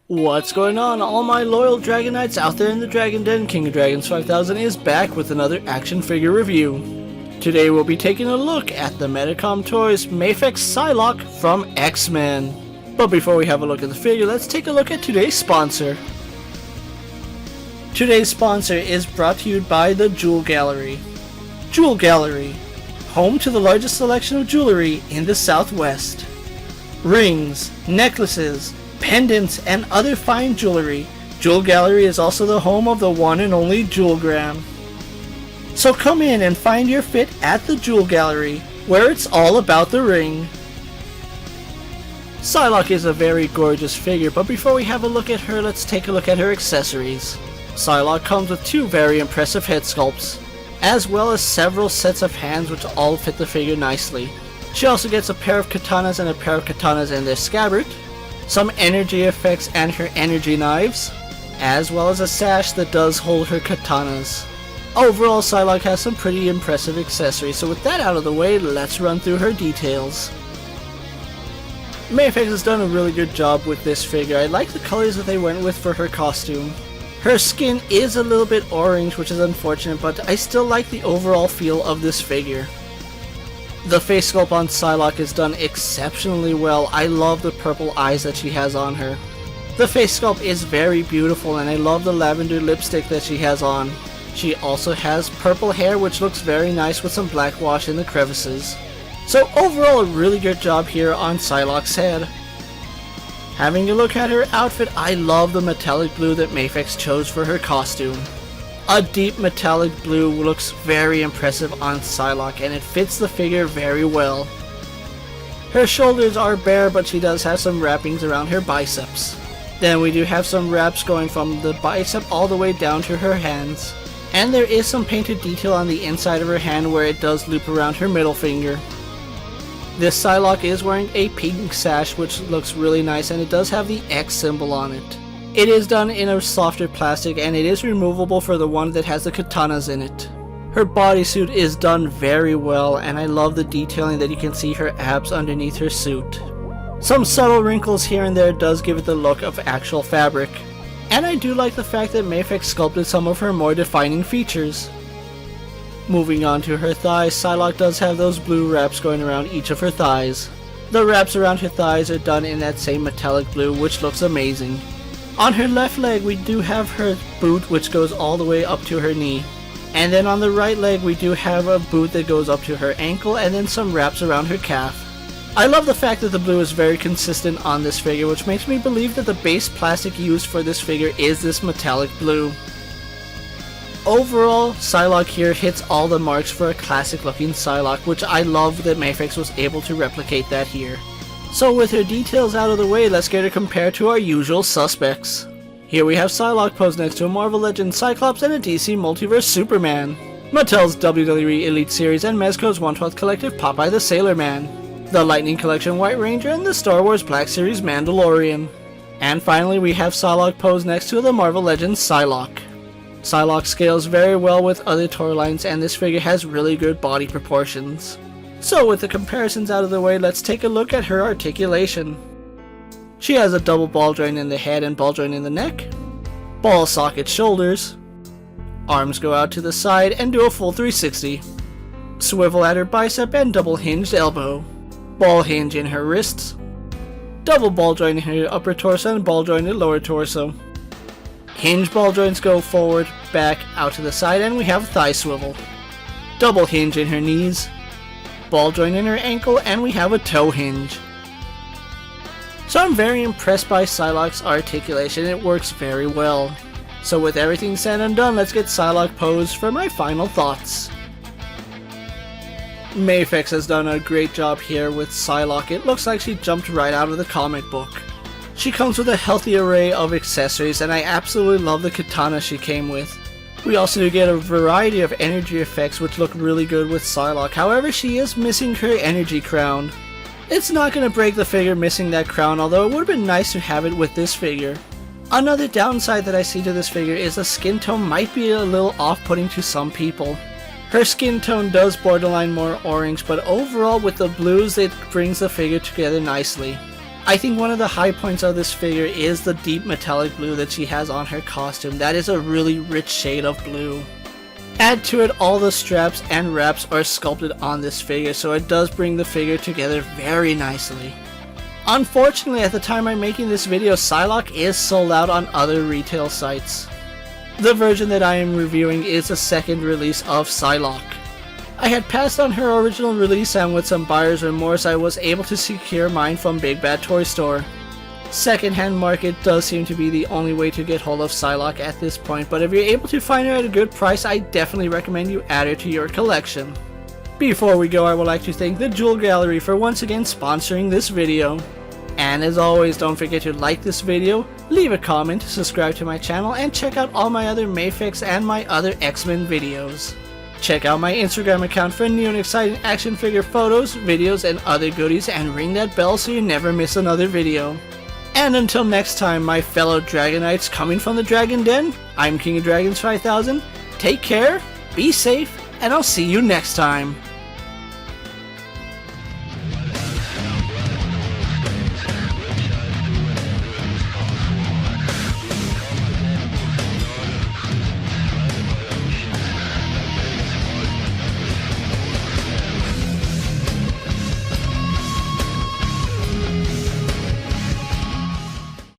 What's going on, all my loyal Dragonites out there in the Dragon Den? King of Dragons 5000 is back with another action figure review. Today we'll be taking a look at the Medicom Toys Mafex Psylocke from X-Men. But before we have a look at the figure, let's take a look at today's sponsor. Today's sponsor is brought to you by the Jewel Gallery. Jewel Gallery, home to the largest selection of jewelry in the Southwest. Rings, necklaces, pendants, and other fine jewelry. Jewel Gallery is also the home of the one and only Jewelgram. So come in and find your fit at the Jewel Gallery, where it's all about the ring. Psylocke is a very gorgeous figure, but before we have a look at her, let's take a look at her accessories. Psylocke comes with two very impressive head sculpts, as well as several sets of hands which all fit the figure nicely. She also gets a pair of katanas and a pair of katanas in their scabbard, some energy effects and her energy knives, as well as a sash that does hold her katanas. Overall, Psylocke has some pretty impressive accessories, so with that out of the way, let's run through her details. Mafex has done a really good job with this figure. I like the colors that they went with for her costume. Her skin is a little bit orange, which is unfortunate, but I still like the overall feel of this figure. The face sculpt on Psylocke is done exceptionally well. I love the purple eyes that she has on her. The face sculpt is very beautiful, and I love the lavender lipstick that she has on. She also has purple hair, which looks very nice with some black wash in the crevices. So overall, a really good job here on Psylocke's head. Having a look at her outfit, I love the metallic blue that Mafex chose for her costume. A deep metallic blue looks very impressive on Psylocke, and it fits the figure very well. Her shoulders are bare, but she does have some wrappings around her biceps. Then we do have some wraps going from the bicep all the way down to her hands. And there is some painted detail on the inside of her hand where it does loop around her middle finger. This Psylocke is wearing a pink sash, which looks really nice, and it does have the X symbol on it. It is done in a softer plastic, and it is removable for the one that has the katanas in it. Her bodysuit is done very well, and I love the detailing that you can see her abs underneath her suit. Some subtle wrinkles here and there does give it the look of actual fabric. And I do like the fact that Mafex sculpted some of her more defining features. Moving on to her thighs, Psylocke does have those blue wraps going around each of her thighs. The wraps around her thighs are done in that same metallic blue, which looks amazing. On her left leg, we do have her boot, which goes all the way up to her knee. And then on the right leg, we do have a boot that goes up to her ankle, and then some wraps around her calf. I love the fact that the blue is very consistent on this figure, which makes me believe that the base plastic used for this figure is this metallic blue. Overall, Psylocke here hits all the marks for a classic looking Psylocke, which I love that Mafex was able to replicate that here. So with her details out of the way, let's get her compared to our usual suspects. Here we have Psylocke posed next to a Marvel Legends Cyclops and a DC Multiverse Superman, Mattel's WWE Elite Series and Mezco's 1/12 Collective Popeye the Sailor Man, the Lightning Collection White Ranger, and the Star Wars Black Series Mandalorian. And finally we have Psylocke posed next to the Marvel Legends Psylocke. Psylocke scales very well with other toy lines, and this figure has really good body proportions. So with the comparisons out of the way, let's take a look at her articulation. She has a double ball joint in the head and ball joint in the neck, ball socket shoulders, arms go out to the side and do a full 360, swivel at her bicep and double hinged elbow, ball hinge in her wrists, double ball joint in her upper torso and ball joint in lower torso. Hinge ball joints go forward, back, out to the side, and we have thigh swivel. Double hinge in her knees, ball joint in her ankle, and we have a toe hinge. So I'm very impressed by Psylocke's articulation. It works very well. So with everything said and done, let's get Psylocke posed for my final thoughts. Mafex has done a great job here with Psylocke. It looks like she jumped right out of the comic book. She comes with a healthy array of accessories, and I absolutely love the katana she came with. We also do get a variety of energy effects which look really good with Psylocke. However, she is missing her energy crown. It's not going to break the figure missing that crown, although it would have been nice to have it with this figure. Another downside that I see to this figure is the skin tone might be a little off-putting to some people. Her skin tone does borderline more orange, but overall with the blues it brings the figure together nicely. I think one of the high points of this figure is the deep metallic blue that she has on her costume. That is a really rich shade of blue. Add to it, all the straps and wraps are sculpted on this figure, so it does bring the figure together very nicely. Unfortunately, at the time I'm making this video, Psylocke is sold out on other retail sites. The version that I am reviewing is a second release of Psylocke. I had passed on her original release, and with some buyer's remorse I was able to secure mine from Big Bad Toy Store. Secondhand market does seem to be the only way to get hold of Psylocke at this point, but if you're able to find her at a good price, I definitely recommend you add her to your collection. Before we go, I would like to thank the Jewel Gallery for once again sponsoring this video. And as always, don't forget to like this video, leave a comment, subscribe to my channel, and check out all my other Mafex and my other X-Men videos. Check out my Instagram account for new and exciting action figure photos, videos, and other goodies, and ring that bell so you never miss another video. And until next time, my fellow Dragonites coming from the Dragon Den, I'm KingofDragons 5000, take care, be safe, and I'll see you next time.